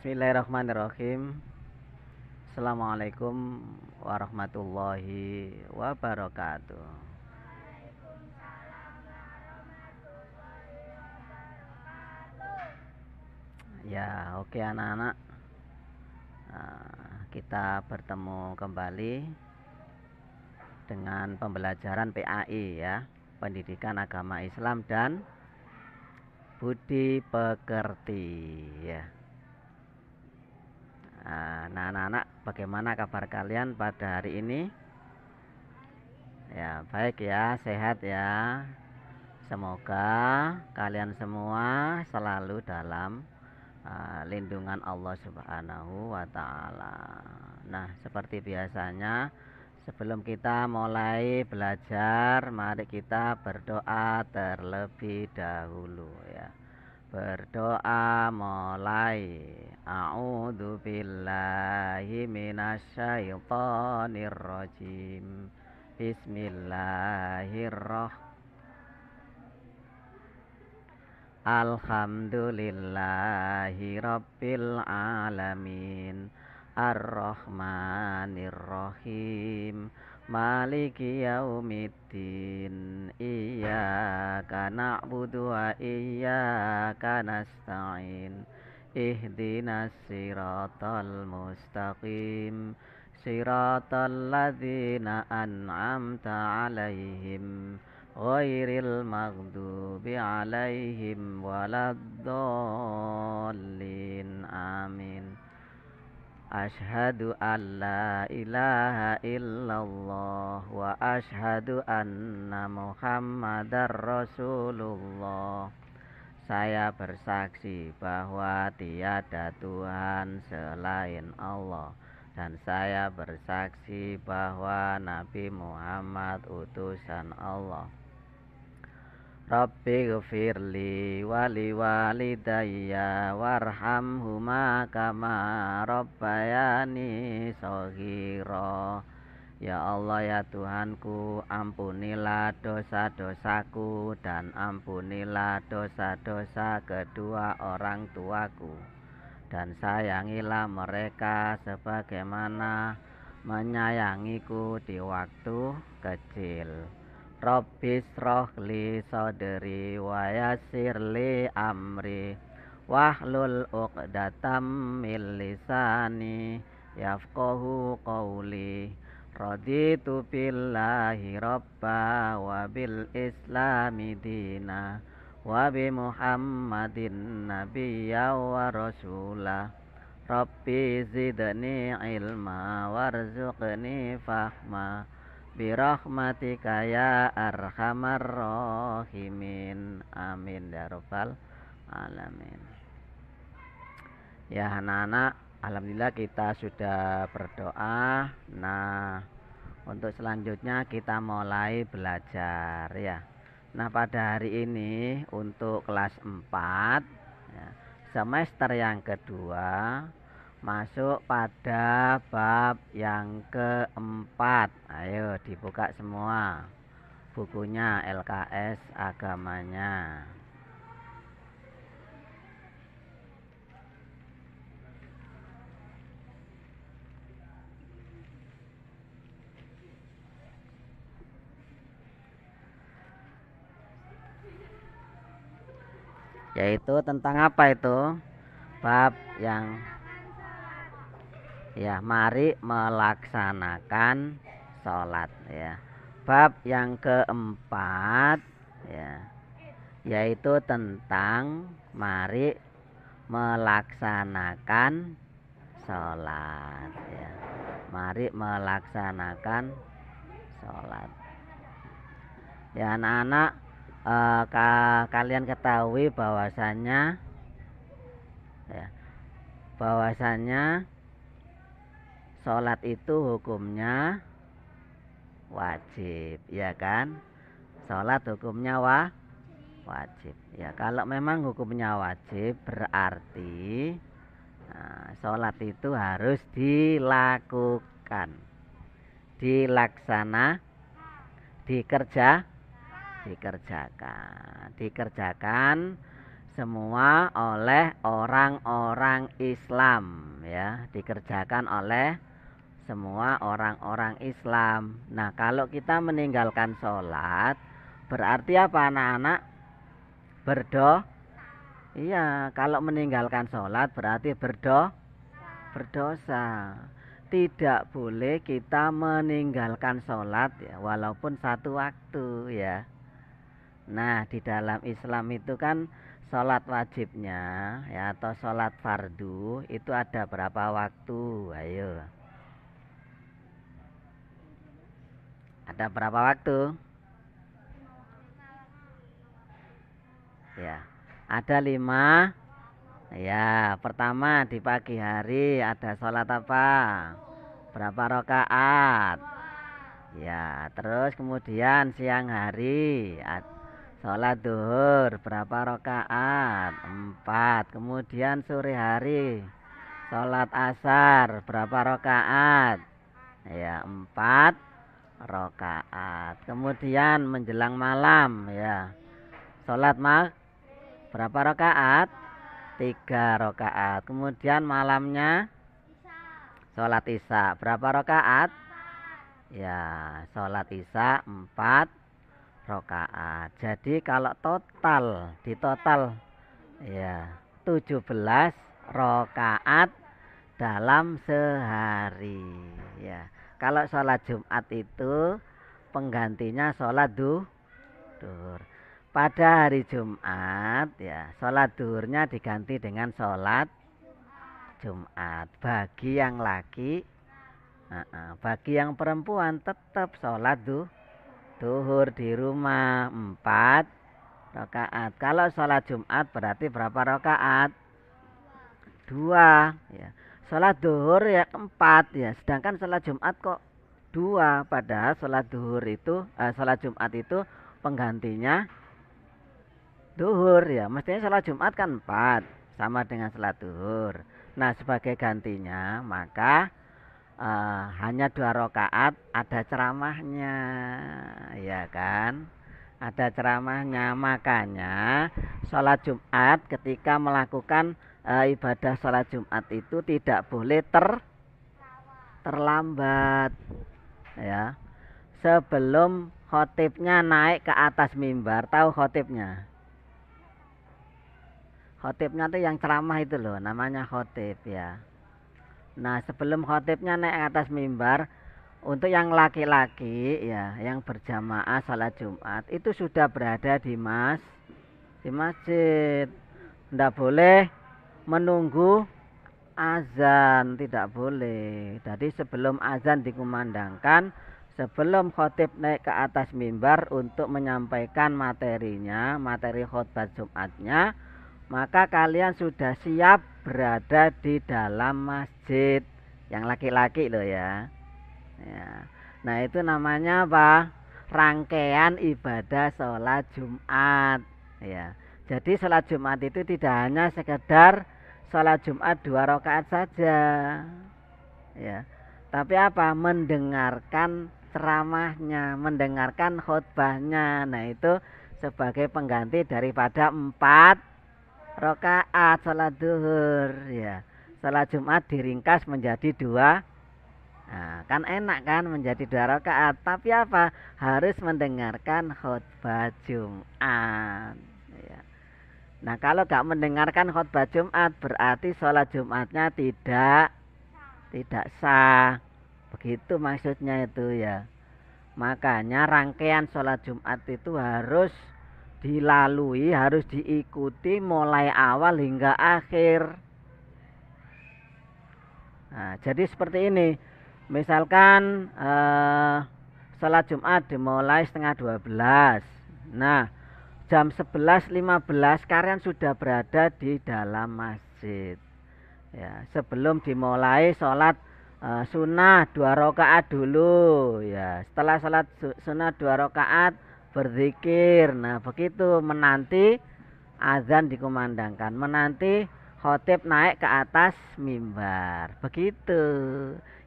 Bismillahirrahmanirrahim. Assalamualaikum warahmatullahi wabarakatuh. Ya, oke anak-anak. Kita bertemu kembali dengan pembelajaran PAI ya, Pendidikan Agama Islam dan Budi Pekerti ya. Nah, anak-anak, bagaimana kabar kalian pada hari ini? Ya, baik ya, sehat ya. Semoga kalian semua selalu dalam lindungan Allah Subhanahu wa Ta'ala. Nah, seperti biasanya, sebelum kita mulai belajar, mari kita berdoa terlebih dahulu ya. Berdoa mulai. A'udzu billahi minasyaitonir rajim. Bismillahirrahmanirrahim. Alhamdulillahi rabbil alamin. Ar-Rahmanir-Rahim. Maliki yaumiddin. Iyyaka na'budu wa iyyaka nasta'in. Ihdinas siratal mustaqim. Siratal ladzina an'amta 'alaihim ghairil maghdubi 'alaihim waladdallin. Amin. Asyhadu an la ilaha illallah wa asyhadu anna Muhammadar Rasulullah. Saya bersaksi bahwa tiada Tuhan selain Allah, dan saya bersaksi bahwa Nabi Muhammad utusan Allah. Rabbi ghfirli wali walidayya warhamhuma kama rabbayani shaghira. Ya Allah, ya Tuhanku, ampunilah dosa-dosaku dan ampunilah dosa-dosa kedua orang tuaku, dan sayangilah mereka sebagaimana menyayangiku di waktu kecil. Rabbis rohli sodri wa yassirli amri wahlul uqdatam min lisani yafqahu qawli. Raditu billahi rabba wa bil islami dina wa bi muhammadin nabiyya wa rasulah. Rabbi zidni ilma warzuqni fahma birahmatika ya arhamar rahimin. Amin ya rabbal alamin. Ya anak-anak, alhamdulillah kita sudah berdoa. Nah, untuk selanjutnya kita mulai belajar ya. Nah, pada hari ini untuk kelas 4 ya, semester yang kedua, masuk pada bab yang keempat. Ayo dibuka semua bukunya LKS agamanya. Yaitu tentang apa itu? Bab yang ya, mari melaksanakan sholat ya. Bab yang keempat ya, yaitu tentang mari melaksanakan sholat ya. Mari melaksanakan sholat ya anak-anak. Kalian ketahui bahwasannya ya, bahwasannya sholat itu hukumnya wajib ya kan. Sholat hukumnya wajib ya. Kalau memang hukumnya wajib, berarti sholat itu harus dilakukan, dikerjakan semua oleh orang-orang Islam, ya, dikerjakan oleh semua orang-orang Islam. Nah, kalau kita meninggalkan sholat, berarti apa anak-anak? Iya, kalau meninggalkan sholat berarti berdosa. Tidak boleh kita meninggalkan sholat, ya, walaupun satu waktu, ya. Nah, di dalam Islam itu kan sholat wajibnya, ya, atau sholat fardu itu ada berapa waktu? Ayo, ada berapa waktu? Ya, ada 5. Ya, pertama di pagi hari ada sholat apa? Berapa rakaat? Ya, terus kemudian siang hari sholat duhur berapa rakaat? 4. Kemudian sore hari sholat asar berapa rakaat? Ya, 4 rakaat. Kemudian menjelang malam, ya, sholat berapa rakaat? 3 rakaat. Kemudian malamnya sholat isya berapa rakaat? Ya, sholat isya 4 rakaat. Jadi kalau di total ya 17 rakaat dalam sehari, ya. Kalau sholat Jumat itu penggantinya sholat duhur. Pada hari Jumat, ya, sholat duhurnya diganti dengan sholat Jumat. Bagi yang laki, bagi yang perempuan tetap sholat duhur di rumah 4 rakaat. Kalau sholat Jumat berarti berapa rakaat? 2, ya. Sholat duhur ya 4, ya. Sedangkan sholat Jumat kok 2, padahal sholat Jumat itu penggantinya duhur, ya. Mestinya sholat Jumat kan 4, sama dengan sholat duhur. Nah, sebagai gantinya maka hanya 2 rakaat, ada ceramahnya, ya kan? Ada ceramahnya. Makanya sholat Jumat ketika melakukan ibadah sholat Jumat itu tidak boleh terlambat, ya. Sebelum khotibnya naik ke atas mimbar. Tahu khotibnya? Khotibnya itu yang ceramah itu loh, namanya khotib, ya. Nah, sebelum khotibnya naik ke atas mimbar, untuk yang laki-laki, ya, yang berjamaah salat Jumat itu sudah berada di masjid. Tidak boleh menunggu azan, tidak boleh. Jadi sebelum azan dikumandangkan, sebelum khotib naik ke atas mimbar untuk menyampaikan materinya, materi khutbah Jumatnya, maka kalian sudah siap berada di dalam masjid. Yang laki-laki loh, ya. Ya. Nah, itu namanya apa? Rangkaian ibadah sholat Jumat, ya. Jadi sholat Jumat itu tidak hanya sekedar sholat Jumat 2 rakaat saja, ya. Tapi apa? Mendengarkan ceramahnya, mendengarkan khutbahnya. Nah, itu sebagai pengganti daripada 4 rakaat sholat duhur, ya. Sholat Jumat diringkas menjadi 2. Nah, kan enak kan menjadi 2 rakaat. Tapi apa? Harus mendengarkan khutbah Jumat, ya. Nah, kalau gak mendengarkan khutbah Jumat berarti sholat Jumatnya tidak sah. Begitu maksudnya itu, ya. Makanya rangkaian sholat Jumat itu harus dilalui, harus diikuti mulai awal hingga akhir. Nah, jadi seperti ini. Misalkan sholat Jumat dimulai setengah 12. Nah, jam 11.15 kalian sudah berada di dalam masjid, ya. Sebelum dimulai sholat sunnah 2 rakaat dulu, ya. Setelah sholat sunnah 2 rakaat berzikir. Nah, begitu menanti azan dikumandangkan, menanti khotib naik ke atas mimbar. Begitu.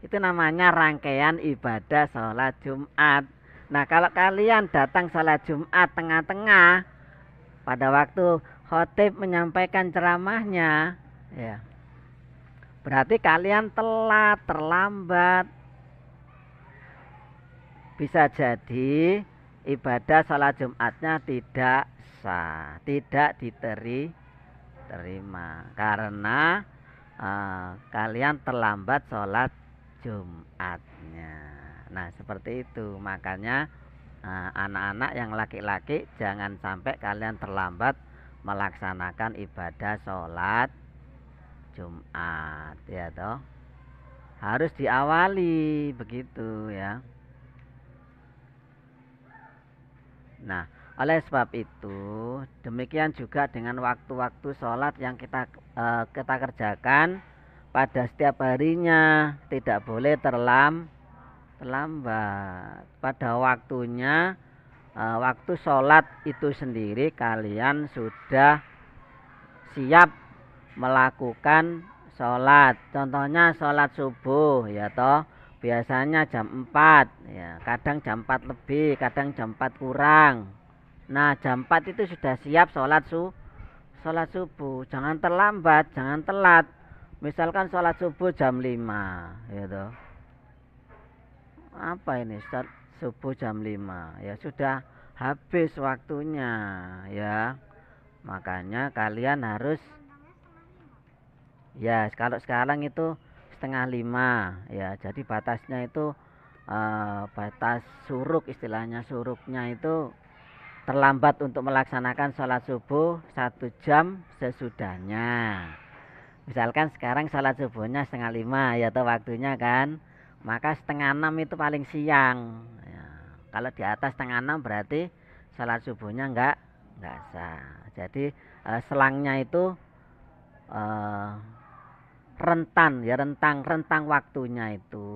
Itu namanya rangkaian ibadah sholat Jumat. Nah, kalau kalian datang sholat Jumat tengah-tengah, pada waktu khotib menyampaikan ceramahnya, ya, berarti kalian telat, terlambat. Bisa jadi ibadah sholat Jumatnya tidak sah, tidak diterima karena kalian terlambat sholat Jumatnya. Nah seperti itu, makanya anak-anak yang laki-laki jangan sampai kalian terlambat melaksanakan ibadah sholat Jumat, ya toh, harus diawali begitu ya. Nah, oleh sebab itu, demikian juga dengan waktu-waktu sholat yang kita kerjakan pada setiap harinya, tidak boleh terlambat. Pada waktunya, waktu sholat itu sendiri kalian sudah siap melakukan sholat. Contohnya sholat subuh, ya toh. Biasanya jam 4 ya, kadang jam 4 lebih, kadang jam 4 kurang. Nah jam 4 itu sudah siap sholat subuh. Jangan terlambat, jangan telat. Misalkan sholat subuh jam 5 gitu. Apa ini subuh jam 5 ya, sudah habis waktunya ya. Makanya kalian harus, ya kalau sekarang itu 4:30 ya, jadi batasnya itu batas suruk, istilahnya suruknya itu terlambat untuk melaksanakan sholat subuh 1 jam sesudahnya. Misalkan sekarang sholat subuhnya 4:30 ya tuh waktunya kan, maka 5:30 itu paling siang ya. Kalau di atas 5:30 berarti sholat subuhnya enggak sah. Jadi selangnya itu rentang waktunya itu,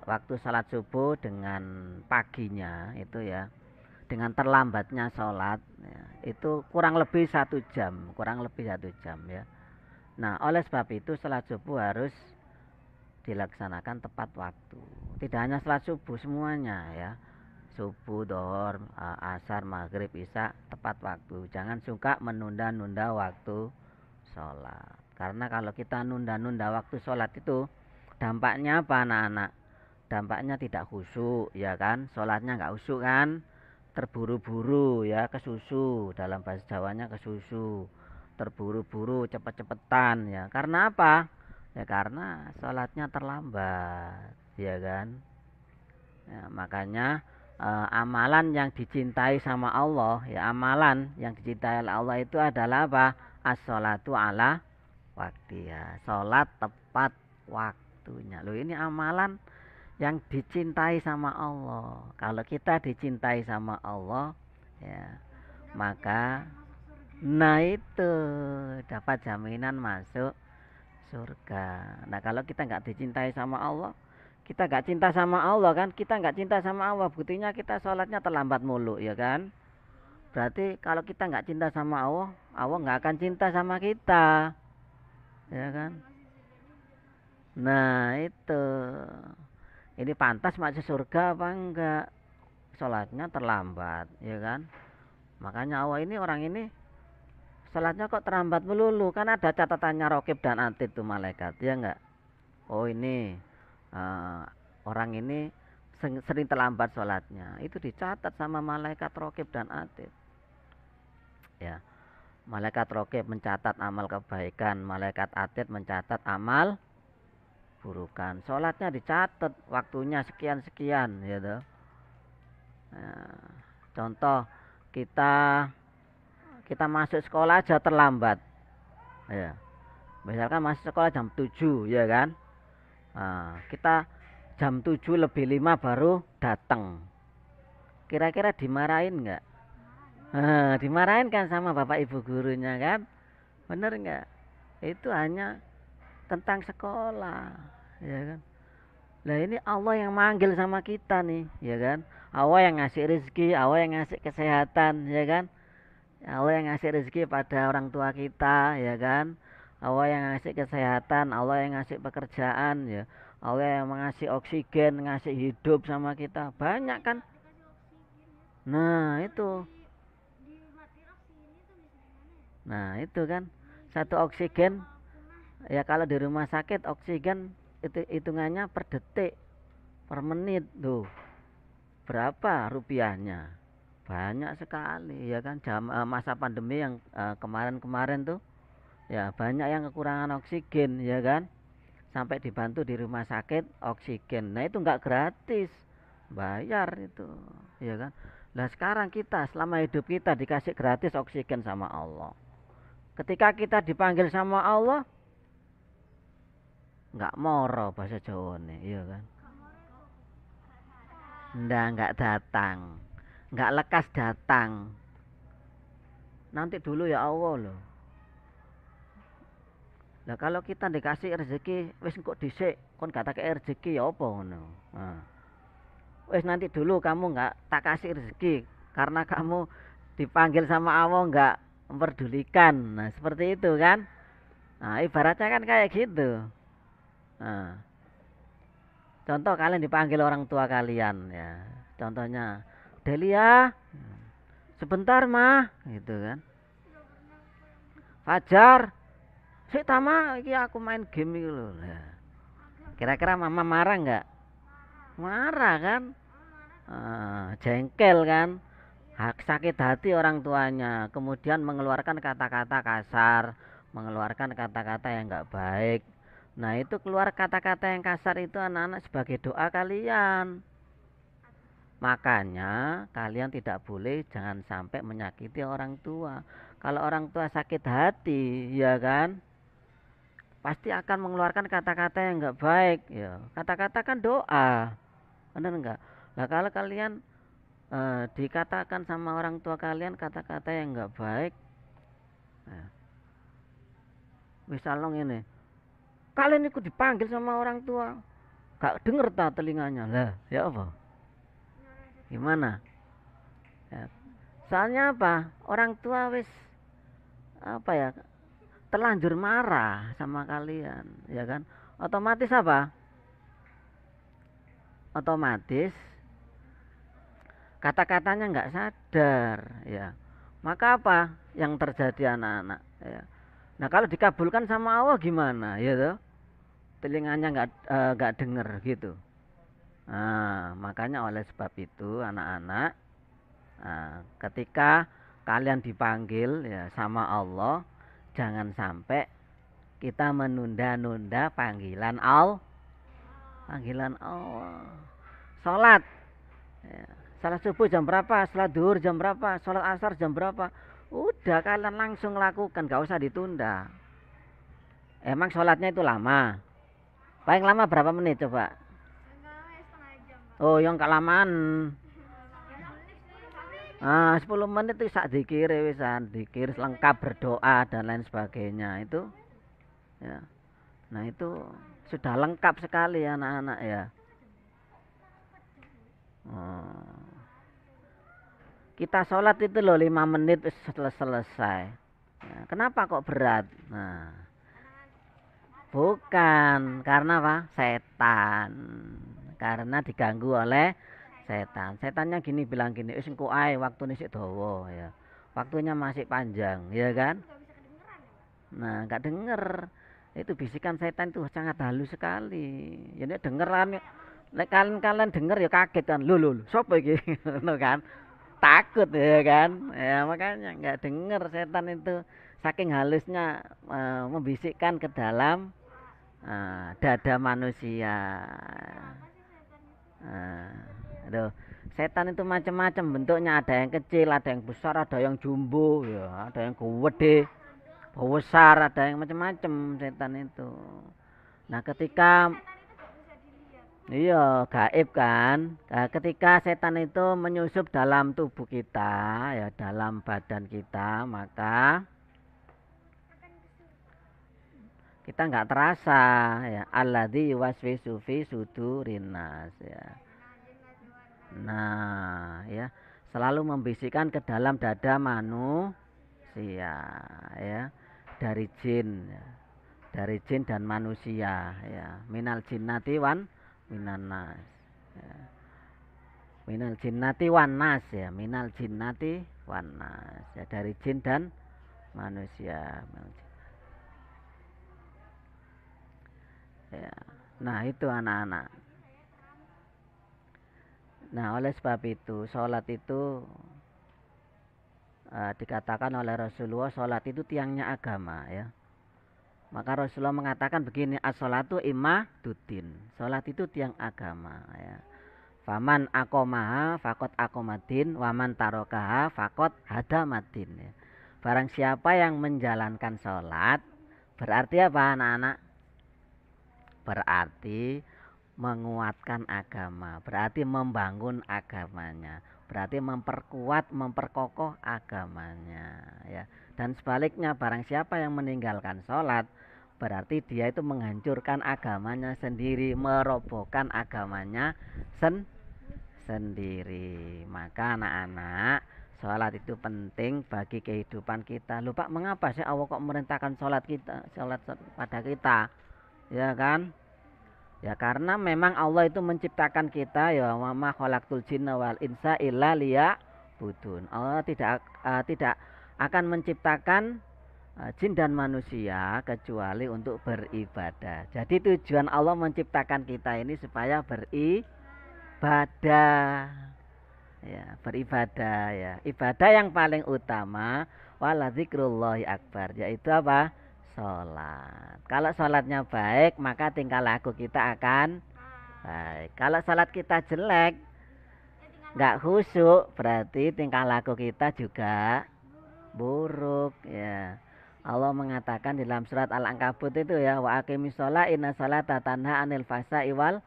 waktu sholat subuh dengan paginya itu ya, dengan terlambatnya sholat ya, itu kurang lebih 1 jam, ya. Nah oleh sebab itu sholat subuh harus dilaksanakan tepat waktu. Tidak hanya sholat subuh, semuanya ya, subuh, dohor, asar, maghrib, isya tepat waktu. Jangan suka menunda-nunda waktu sholat. Karena kalau kita nunda-nunda waktu sholat itu dampaknya apa anak-anak? Dampaknya tidak khusyuk ya kan, sholatnya nggak khusyuk kan, terburu-buru ya, kesusu, dalam bahasa Jawanya kesusu, terburu-buru, cepet-cepetan ya. Karena apa? Ya karena sholatnya terlambat ya kan. Ya, makanya amalan yang dicintai sama Allah ya, amalan yang dicintai oleh Allah itu adalah apa? As-sholatu ala waktiha, sholat tepat waktunya. Loh ini amalan yang dicintai sama Allah. Kalau kita dicintai sama Allah ya, maka nah itu dapat jaminan masuk surga. Nah kalau kita nggak dicintai sama Allah, kita nggak cinta sama Allah kan, kita nggak cinta sama Allah, buktinya kita sholatnya terlambat mulu ya kan. Berarti kalau kita nggak cinta sama Allah, Allah nggak akan cinta sama kita ya kan. Nah itu, ini pantas masuk surga apa enggak, sholatnya terlambat ya kan. Makanya Allah ini, orang ini sholatnya kok terlambat melulu, kan ada catatannya Raqib dan Atid tuh malaikat ya enggak. Oh ini orang ini sering terlambat sholatnya, itu dicatat sama malaikat Raqib dan Atid ya. Malaikat Raqib mencatat amal kebaikan, malaikat Atid mencatat amal burukan. Sholatnya dicatat, waktunya sekian gitu. Nah, contoh kita masuk sekolah aja terlambat ya. Misalkan masuk sekolah jam 7 ya kan. Nah, kita jam 7 lebih 5 baru datang. Kira-kira dimarahin nggak? Dimarahin kan sama bapak ibu gurunya kan? Bener nggak? Itu hanya tentang sekolah ya kan. Lah ini Allah yang manggil sama kita nih ya kan. Allah yang ngasih rezeki, Allah yang ngasih kesehatan ya kan. Allah yang ngasih rezeki pada orang tua kita ya kan. Allah yang ngasih kesehatan, Allah yang ngasih pekerjaan ya. Allah yang mengasih oksigen, ngasih hidup sama kita. Banyak kan. Nah itu Nah, itu kan satu oksigen ya, kalau di rumah sakit oksigen itu hitungannya per detik, per menit tuh. Berapa rupiahnya? Banyak sekali ya kan, masa pandemi yang kemarin-kemarin tuh ya banyak yang kekurangan oksigen ya kan, sampai dibantu di rumah sakit oksigen. Nah, itu nggak gratis, bayar itu ya kan. Nah, sekarang kita selama hidup kita dikasih gratis oksigen sama Allah. Ketika kita dipanggil sama Allah, nggak moro bahasa Jawa nih, iya kan. Nggak datang, nggak lekas datang. Nanti dulu ya Allah loh. Nah, kalau kita dikasih rezeki, wis kok dhisik, kon gak tak rezeki ya apa ngono. Nah, wis nanti dulu kamu nggak tak kasih rezeki karena kamu dipanggil sama Allah nggak memperdulikan. Nah, seperti itu kan. Nah, ibaratnya kan kayak gitu. Nah, contoh kalian dipanggil orang tua kalian ya. Contohnya, Delia, sebentar mah, gitu kan. Fajar, sik tama iki aku main game iki lho. Nah, kira-kira mama marah nggak? Marah kan? Jengkel kan? Sakit hati orang tuanya, kemudian mengeluarkan kata-kata kasar, mengeluarkan kata-kata yang nggak baik. Nah, itu keluar kata-kata yang kasar itu anak-anak sebagai doa kalian. Makanya kalian tidak boleh, jangan sampai menyakiti orang tua. Kalau orang tua sakit hati, ya kan, pasti akan mengeluarkan kata-kata yang nggak baik. Ya, kata-kata kan doa, benar nggak? Nah, kalau kalian dikatakan sama orang tua kalian kata-kata yang nggak baik, nah, misalnya ini, kalian ikut dipanggil sama orang tua, gak denger tak telinganya, lah, ya apa? Gimana? Ya. Soalnya apa? Orang tua wis apa ya, terlanjur marah sama kalian, ya kan? Otomatis apa? Otomatis kata-katanya nggak sadar, ya. Maka apa yang terjadi anak-anak? Ya. Nah, kalau dikabulkan sama Allah gimana, ya toh? Telinganya nggak denger gitu. Nah, makanya oleh sebab itu anak-anak, ketika kalian dipanggil ya sama Allah, jangan sampai kita menunda-nunda panggilan Allah. Panggilan Allah. Salat. Ya. Salat subuh jam berapa? Salat duhur jam berapa? Salat asar jam berapa? Udah kalian langsung lakukan, gak usah ditunda. Emang sholatnya itu lama? Paling lama berapa menit coba? Oh, yang kelamaan. 10 menit itu sak dikir wisan, dikir lengkap berdoa dan lain sebagainya itu. Ya. Nah, itu sudah lengkap sekali anak-anak ya. Kita sholat itu loh 5 menit selesai. Nah, kenapa kok berat? Nah, bukan karena apa? Setan. Karena diganggu oleh setan. Setannya gini, bilang gini, wis engko ae waktune sik dawa ya. Waktunya masih panjang, ya kan? Nah, enggak denger. Itu bisikan setan itu sangat halus sekali. Jadi denger kan, nek kalian denger ya kaget kan. Lho, sapa iki? Ngono kan. Takut ya kan. Ya makanya enggak denger, setan itu saking halusnya membisikkan ke dalam dada manusia. Aduh, setan itu macam-macam bentuknya, ada yang kecil, ada yang besar, ada yang jumbo, ya, ada yang gede, besar, ada yang macam-macam setan itu. Nah, ketika iya gaib kan, nah, ketika setan itu menyusup dalam tubuh kita, ya dalam badan kita, maka kita nggak terasa ya, alladzi yuwaswisu fi sudurin nas ya. Nah, ya, selalu membisikkan ke dalam dada manusia ya, dari jin ya. Dari jin dan manusia ya. Minal jinnati wan minan nas. Ya. Minal jinnati wan nas ya, minal jinnati wan nas ya, dari jin dan manusia. Ya. Nah itu anak-anak. Nah oleh sebab itu sholat itu dikatakan oleh Rasulullah, sholat itu tiangnya agama ya. Maka Rasulullah mengatakan begini, as-sholatu imaduddin. Sholat itu tiang agama ya. Faman akomaha fakot akomadin, waman tarokaha fakot hadamadin ya. Barang siapa yang menjalankan sholat, berarti apa anak-anak? Berarti menguatkan agama, berarti membangun agamanya, berarti memperkuat, memperkokoh agamanya ya. Dan sebaliknya barang siapa yang meninggalkan sholat, berarti dia itu menghancurkan agamanya sendiri, merobohkan agamanya sendiri. Maka anak-anak, sholat itu penting bagi kehidupan kita. Lupa mengapa sih Allah kok merintahkan sholat pada kita, ya kan? Ya karena memang Allah itu menciptakan kita ya, wa ma khalaqtul jinna wal insa illa liya'budun. Allah tidak akan menciptakan jin dan manusia kecuali untuk beribadah. Jadi tujuan Allah menciptakan kita ini supaya beribadah. Ya, beribadah ya. Ibadah yang paling utama wala dzikrullahi akbar, yaitu apa? Sholat. Kalau sholatnya baik, maka tingkah laku kita akan baik. Kalau sholat kita jelek, nggak khusyuk, berarti tingkah laku kita juga buruk ya. Allah mengatakan di dalam surat Al-Ankabut itu ya, wa aqimis sholat inna sholata tanha anil fahsya'i wal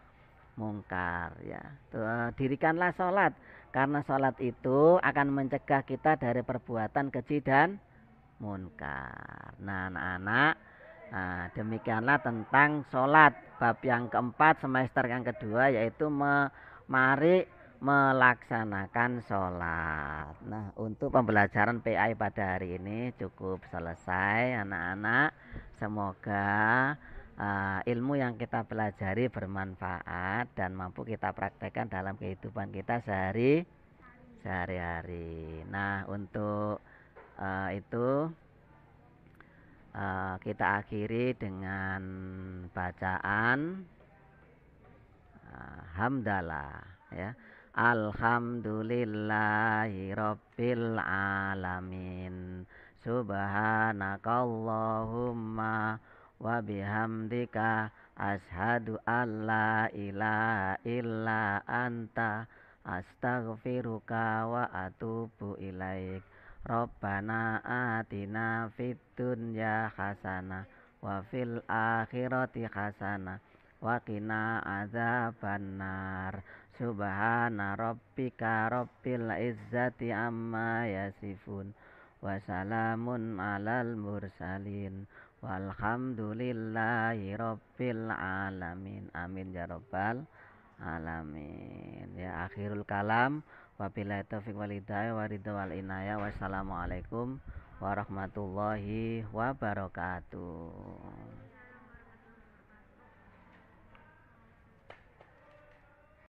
munkar ya. Tuh, dirikanlah sholat karena sholat itu akan mencegah kita dari perbuatan keji dan munkar. Nah anak-anak, demikianlah tentang sholat bab yang keempat semester yang kedua, yaitu mari melaksanakan sholat. Nah untuk pembelajaran PI pada hari ini cukup selesai anak-anak. Semoga ilmu yang kita pelajari bermanfaat dan mampu kita praktekkan dalam kehidupan kita sehari-hari. Nah untuk itu kita akhiri dengan bacaan hamdalah ya. Alhamdulillahi rabbil alamin. Subhanakallahumma wa bihamdika ashadu an la ilaha illa anta astaghfiruka wa atubu ilaik. Rabbana atina fid dunya hasanah wa fil akhirati hasanah wa qina adzabannar. Subhana rabbika rabbil izzati amma yasifun wa salamun alal mursalin walhamdulillahi rabbil alamin. Amin ya rabbal alamin. Ya akhirul kalam. Wabillahi taufiq wal hidayah wa ridha wal inayah. Wassalamualaikum warahmatullahi wabarakatuh.